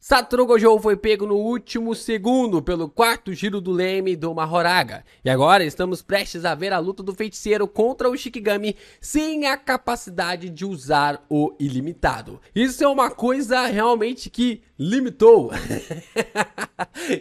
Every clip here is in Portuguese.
Satoru Gojo foi pego no último segundo pelo quarto giro do leme do Mahoraga. E agora estamos prestes a ver a luta do feiticeiro contra o Shikigami sem a capacidade de usar o ilimitado. Isso é uma coisa realmente que limitou.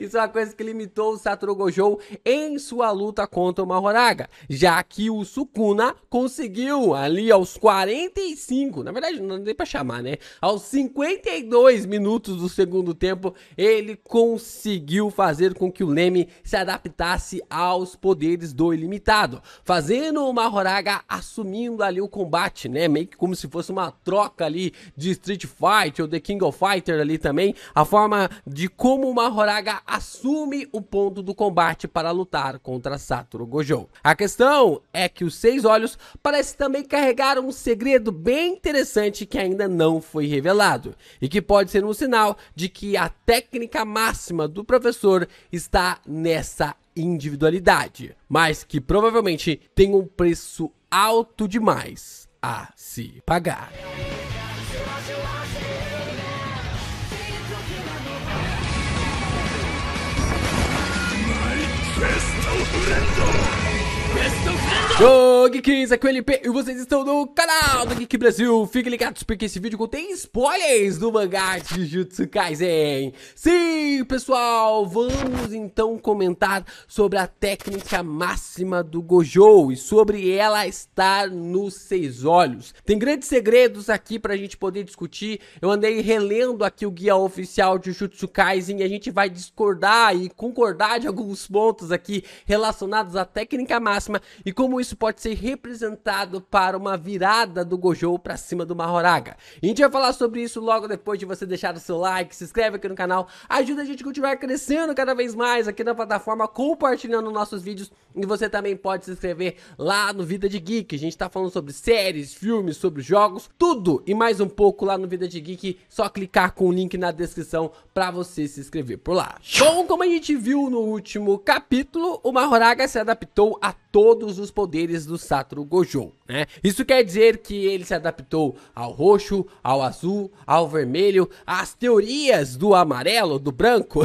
Isso é uma coisa que limitou o Satoru Gojo em sua luta contra o Mahoraga, já que o Sukuna conseguiu ali aos 45, na verdade não dá nem pra chamar, né? Aos 52 minutos do segundo tempo, ele conseguiu fazer com que o leme se adaptasse aos poderes do ilimitado, fazendo o Mahoraga assumindo ali o combate, né? Meio que como se fosse uma troca ali de Street Fighter ou The King of Fighter ali também, a forma de como o Mahoraga assume o ponto do combate para lutar contra Satoru Gojo. A questão é que os Seis Olhos parece também carregar um segredo bem interessante que ainda não foi revelado e que pode ser um sinal de que a técnica máxima do professor está nessa individualidade, mas que provavelmente tem um preço alto demais a se pagar. Ô Geeks, aqui é o LP e vocês estão no canal do Geek Brasil. Fiquem ligados porque esse vídeo contém spoilers do mangá de Jujutsu Kaisen. Sim, pessoal, vamos então comentar sobre a técnica máxima do Gojo e sobre ela estar nos Seis Olhos. Tem grandes segredos aqui pra gente poder discutir. Eu andei relendo aqui o guia oficial de Jujutsu Kaisen e a gente vai discordar e concordar de alguns pontos aqui relacionados à técnica máxima e como isso pode ser representado para uma virada do Gojo para cima do Mahoraga. A gente vai falar sobre isso logo depois de você deixar o seu like, se inscreve aqui no canal, ajuda a gente a continuar crescendo cada vez mais aqui na plataforma, compartilhando nossos vídeos, e você também pode se inscrever lá no Vida de Geek. A gente tá falando sobre séries, filmes, sobre jogos, tudo e mais um pouco lá no Vida de Geek, só clicar com o link na descrição para você se inscrever por lá. Bom, como a gente viu no último capítulo, o Mahoraga se adaptou a todos os poderes do Satoru Gojo, né? Isso quer dizer que ele se adaptou ao roxo, ao azul, ao vermelho, às teorias do amarelo, do branco,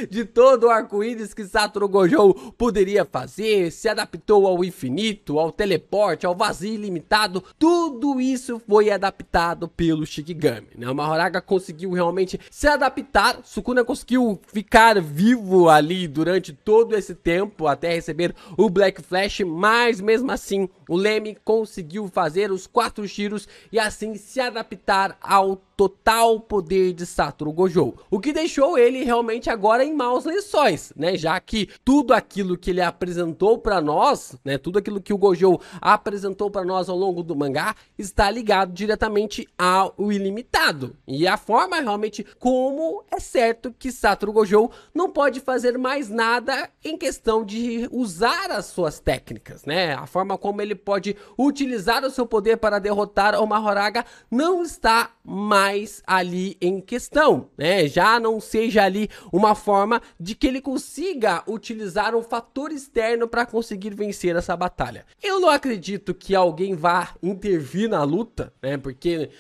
de todo o arco-íris que Satoru Gojo poderia fazer, se adaptou ao infinito, ao teleporte, ao vazio ilimitado. Tudo isso foi adaptado pelo Shikigami, né? O Mahoraga conseguiu realmente se adaptar, Sukuna conseguiu ficar vivo ali durante todo esse tempo até receber o Black Flash, mas mesmo assim o leme conseguiu fazer os 4 giros e assim se adaptar ao total poder de Satoru Gojo, o que deixou ele realmente agora em maus lençóis, né? Já que tudo aquilo que ele apresentou para nós, né? Tudo aquilo que o Gojo apresentou para nós ao longo do mangá está ligado diretamente ao ilimitado, e a forma realmente como é certo que Satoru Gojo não pode fazer mais nada em questão de usar as suas técnicas, né? A forma como ele pode utilizar o seu poder para derrotar o Mahoraga não está mais ali em questão, né? Já não seja ali uma forma de que ele consiga utilizar um fator externo para conseguir vencer essa batalha. Eu não acredito que alguém vá intervir na luta, né? Porque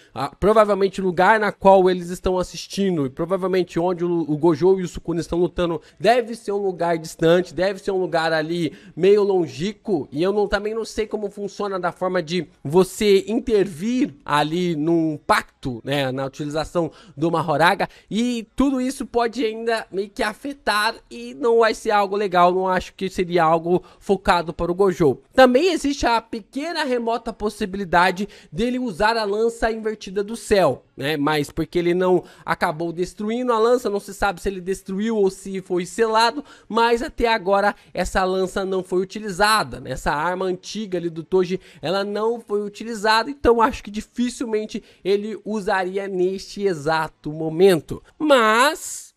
provavelmente o lugar na qual eles estão assistindo e provavelmente onde o Gojo e o Sukuna estão lutando deve ser um lugar distante, deve ser um lugar ali meio longínquo, e eu também não sei como funciona da forma de você intervir ali num pacto, né, na utilização do Mahoraga, e tudo isso pode ainda meio que afetar e não vai ser algo legal, não acho que seria algo focado para o Gojo. Também existe a pequena remota possibilidade dele usar a lança invertida do céu, né, mas porque ele não acabou destruindo a lança, não se sabe se ele destruiu ou se foi selado, mas até agora essa lança não foi utilizada, né? Essa arma antiga ali do Toji, ela não foi utilizada, então acho que dificilmente ele usaria neste exato momento. Mas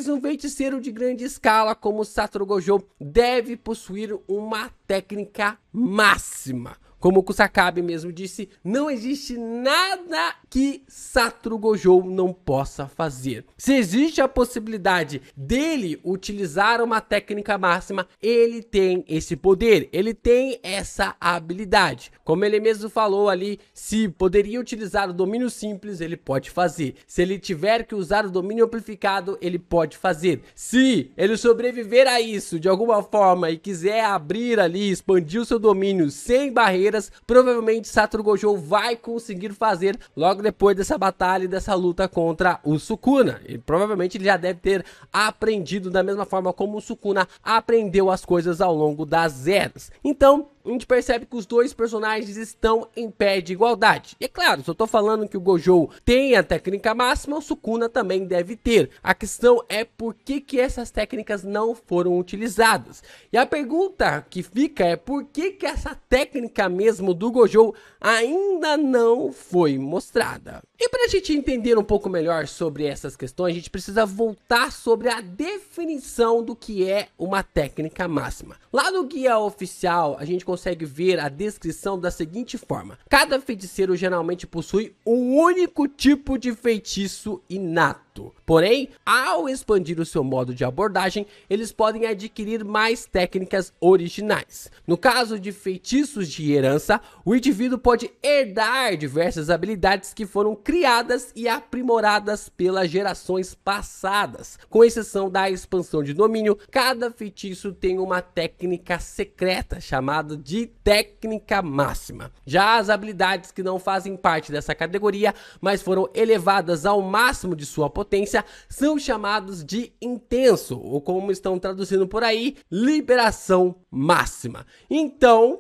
um feiticeiro de grande escala como Satoru Gojo deve possuir uma técnica máxima. como o Kusakabe mesmo disse, não existe nada que Satoru Gojo não possa fazer. Se existe a possibilidade dele utilizar uma técnica máxima, ele tem esse poder, ele tem essa habilidade. Como ele mesmo falou ali, se poderia utilizar o domínio simples, ele pode fazer. Se ele tiver que usar o domínio amplificado, ele pode fazer. Se ele sobreviver a isso de alguma forma e quiser abrir ali, expandir o seu domínio sem barreiras, provavelmente Satoru Gojo vai conseguir fazer logo depois dessa batalha e dessa luta contra o Sukuna. E provavelmente ele já deve ter aprendido da mesma forma como o Sukuna aprendeu as coisas ao longo das eras. Então, a gente percebe que os dois personagens estão em pé de igualdade. E é claro, se eu tô falando que o Gojo tem a técnica máxima, o Sukuna também deve ter. A questão é por que essas técnicas não foram utilizadas. E a pergunta que fica é por que essa técnica mesmo do Gojo ainda não foi mostrada. E para a gente entender um pouco melhor sobre essas questões, a gente precisa voltar sobre a definição do que é uma técnica máxima. Lá no guia oficial, a gente consegue ver a descrição da seguinte forma: cada feiticeiro geralmente possui um único tipo de feitiço inato. Porém, ao expandir o seu modo de abordagem, eles podem adquirir mais técnicas originais. No caso de feitiços de herança, o indivíduo pode herdar diversas habilidades que foram criadas e aprimoradas pelas gerações passadas. Com exceção da expansão de domínio, cada feitiço tem uma técnica secreta chamada de técnica máxima. Já as habilidades que não fazem parte dessa categoria, mas foram elevadas ao máximo de sua potência, são chamados de intenso, ou como estão traduzindo por aí, liberação máxima. Então,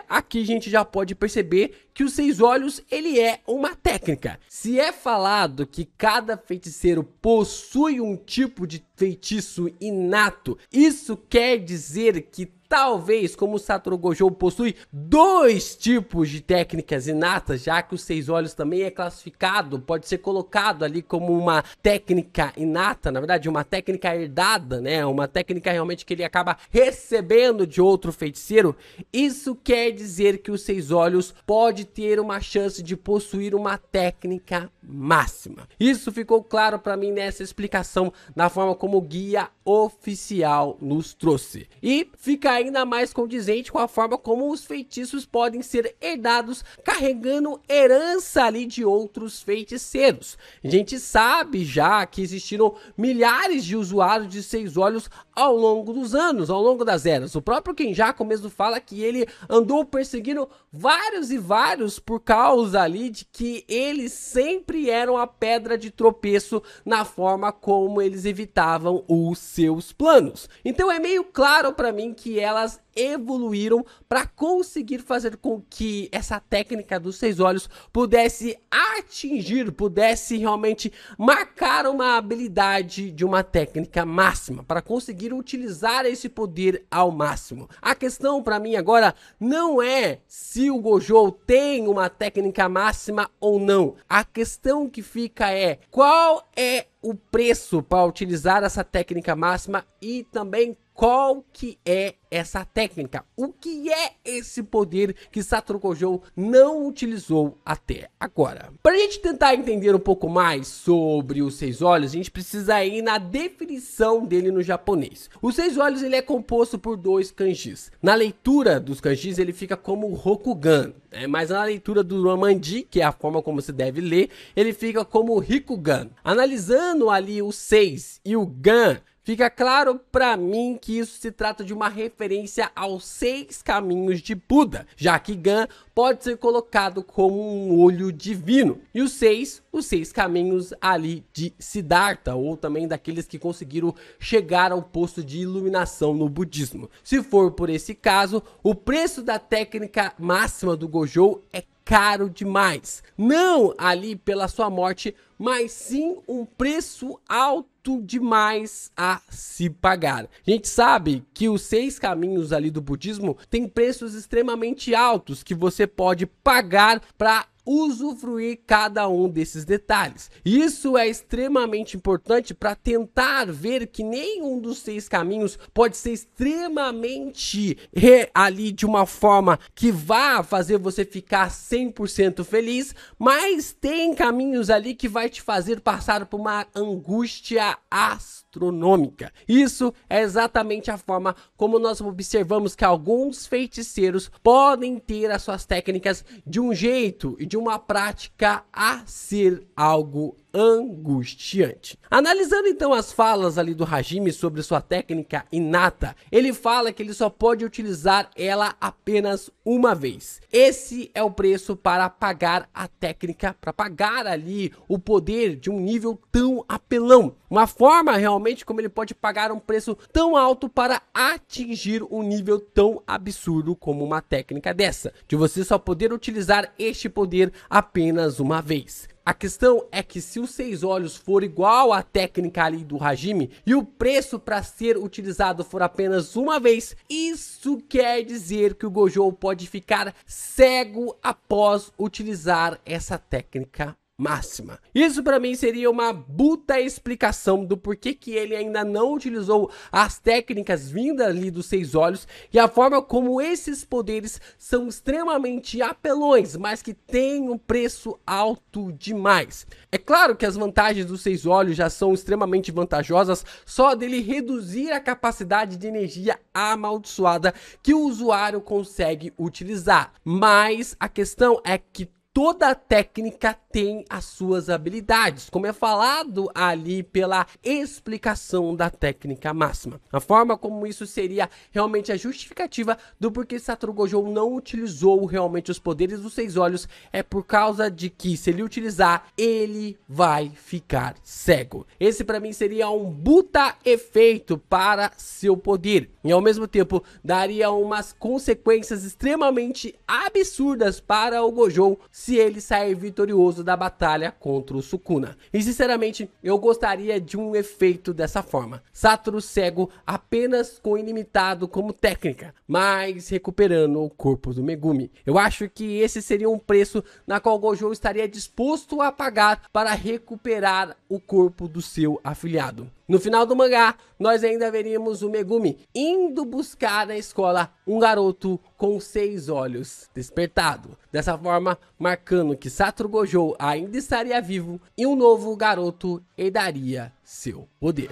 aqui a gente já pode perceber que o Seis Olhos, ele é uma técnica. Se é falado que cada feiticeiro possui um tipo de feitiço inato, isso quer dizer que talvez, como o Satoru Gojo possui dois tipos de técnicas inatas, já que o Seis Olhos também é classificado, pode ser colocado ali como uma técnica inata, na verdade uma técnica herdada, uma técnica realmente que ele acaba recebendo de outro feiticeiro. Isso quer dizer que o Seis Olhos pode ter uma chance de possuir uma técnica máxima. Isso ficou claro para mim nessa explicação, da forma como o guia oficial nos trouxe. E fica ainda mais condizente com a forma como os feitiços podem ser herdados carregando herança ali de outros feiticeiros. A gente sabe já que existiram milhares de usuários de Seis Olhos ao longo dos anos, ao longo das eras. O próprio Kenjaku mesmo fala que ele andou perseguindo vários e vários por causa ali de que eles sempre eram a pedra de tropeço na forma como eles evitavam os seus planos. Então é meio claro para mim que elas evoluíram para conseguir fazer com que essa técnica dos Seis Olhos pudesse atingir, pudesse realmente marcar uma habilidade de uma técnica máxima, para conseguir utilizar esse poder ao máximo. A questão para mim agora não é se o Gojo tem uma técnica máxima ou não. A questão que fica é qual é o preço para utilizar essa técnica máxima e também qual que é essa técnica? O que é esse poder que Satoru Gojo não utilizou até agora? Para a gente tentar entender um pouco mais sobre os Seis Olhos, a gente precisa ir na definição dele no japonês. O Seis Olhos ele é composto por dois kanjis. Na leitura dos kanjis ele fica como Rokugan, mas na leitura do Romanji, que é a forma como se deve ler, ele fica como Rikugan. Analisando ali o 6 e o Gan, fica claro para mim que isso se trata de uma referência aos 6 caminhos de Buda, já que Gan pode ser colocado como um olho divino, e os 6 caminhos ali de Siddhartha, ou também daqueles que conseguiram chegar ao posto de iluminação no budismo. Se for por esse caso, o preço da técnica máxima do Gojo é caro demais, não ali pela sua morte, mas sim um preço alto demais a se pagar. A gente sabe que os 6 caminhos ali do budismo têm preços extremamente altos que você pode pagar para usufruir cada um desses detalhes. Isso é extremamente importante para tentar ver que nenhum dos 6 caminhos pode ser extremamente ali de uma forma que vá fazer você ficar 100% feliz, mas tem caminhos ali que vai te fazer passar por uma angústia astronômica. Isso é exatamente a forma como nós observamos que alguns feiticeiros podem ter as suas técnicas de um jeito e de uma prática a ser algo angustiante. Analisando então as falas ali do Hajime sobre sua técnica inata, ele fala que ele só pode utilizar ela apenas uma vez. Esse é o preço para pagar a técnica, para pagar ali o poder de um nível tão apelão. Uma forma realmente como ele pode pagar um preço tão alto para atingir um nível tão absurdo como uma técnica dessa, de você só poder utilizar este poder apenas uma vez. A questão é que se os 6 olhos for igual à técnica ali do Hajime e o preço para ser utilizado for apenas uma vez, isso quer dizer que o Gojo pode ficar cego após utilizar essa técnica máxima. Isso para mim seria uma puta explicação do porquê que ele ainda não utilizou as técnicas vindas ali dos 6 olhos e a forma como esses poderes são extremamente apelões, mas que tem um preço alto demais. É claro que as vantagens dos 6 olhos já são extremamente vantajosas só dele reduzir a capacidade de energia amaldiçoada que o usuário consegue utilizar, mas a questão é que toda técnica tem as suas habilidades, como é falado ali pela explicação da técnica máxima. A forma como isso seria realmente a justificativa do porquê Satoru Gojo não utilizou realmente os poderes dos 6 olhos é por causa de que se ele utilizar, ele vai ficar cego. Esse para mim seria um puta efeito para seu poder e ao mesmo tempo daria umas consequências extremamente absurdas para o Gojo se ele sair vitorioso da batalha contra o Sukuna. E sinceramente, eu gostaria de um efeito dessa forma. Satoru cego apenas com ilimitado como técnica, mas recuperando o corpo do Megumi. Eu acho que esse seria um preço na qual o Gojo estaria disposto a pagar para recuperar o corpo do seu afilhado. No final do mangá, nós ainda veríamos o Megumi indo buscar na escola um garoto com 6 olhos despertado. Dessa forma, marcando que Satoru Gojo ainda estaria vivo e um novo garoto herdaria seu poder.